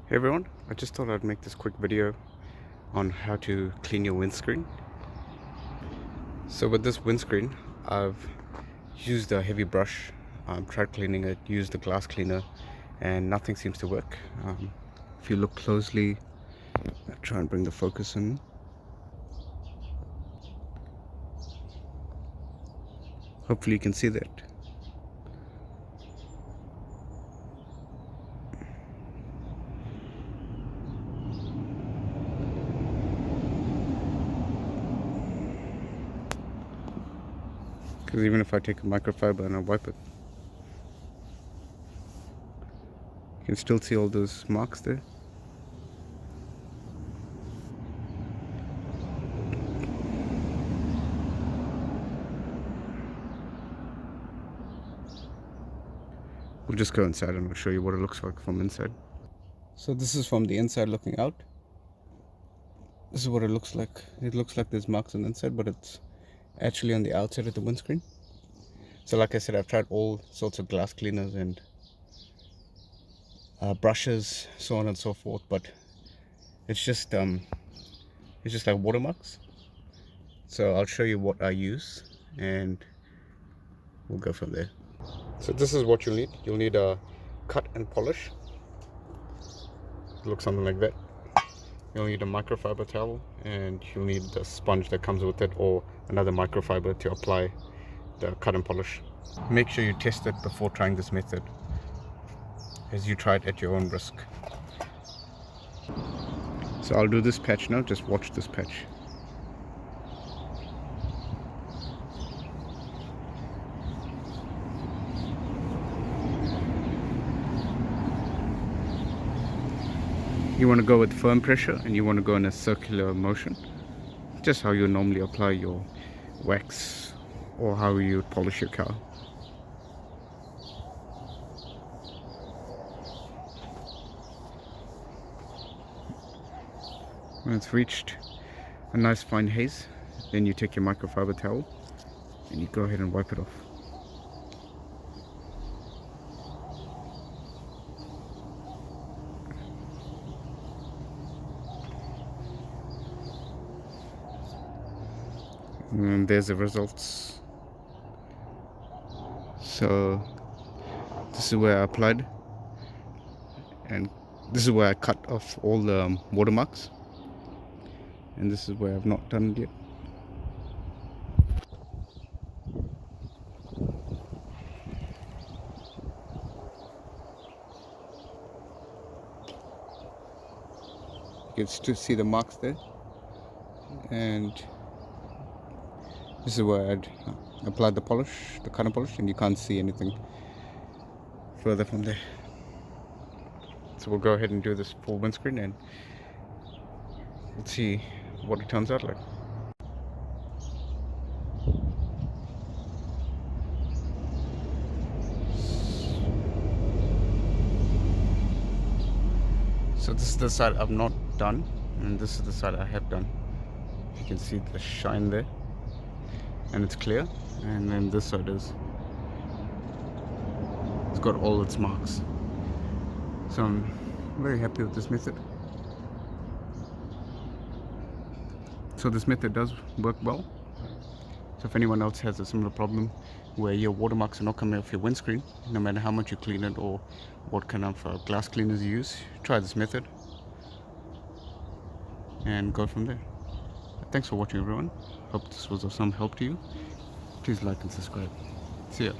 Hey everyone, I just thought I'd make this quick video on how to clean your windscreen. So with this windscreen, I've used a heavy brush, tried cleaning it, used the glass cleaner, and nothing seems to work. If you look closely, I'll try and bring the focus in. Hopefully you can see that. Because even if I take a microfiber and I wipe it, you can still see all those marks there. We'll just go inside and I'll show you what it looks like from inside. So this is from the inside looking out. This is what it looks like. It looks like there's marks on the inside, but it's actually on the outside of the windscreen. So like I said, I've tried all sorts of glass cleaners and brushes, so on and so forth, but it's just like watermarks. So I'll show you what I use and we'll go from there. So this is what you'll need. You'll need a cut and polish. It looks something like that. You'll need a microfiber towel, and you'll need the sponge that comes with it, or another microfiber to apply the cut and polish. Make sure you test it before trying this method, as you try it at your own risk. So I'll do this patch now. Just watch this patch. You want to go with firm pressure, and you want to go in a circular motion, just how you normally apply your wax or how you polish your car. When it's reached a nice fine haze, then you take your microfiber towel and you go ahead and wipe it off. And there's the results. So this is where I applied, and this is where I cut off all the watermarks, and this is where I've not done it yet. You can still see the marks there, and this is where I'd applied the polish, the cut and polish, and you can't see anything further from there. So we'll go ahead and do this full windscreen and we'll see what it turns out like. So this is the side I've not done, and this is the side I have done. You can see the shine there, and it's clear. And then this side it's got all its marks. So I'm very happy with this method. So this method does work well. So if anyone else has a similar problem where your watermarks are not coming off your windscreen, no matter how much you clean it or what kind of glass cleaners you use, try this method and go from there. Thanks for watching everyone. Hope this was of some help to you. Please like and subscribe. See ya.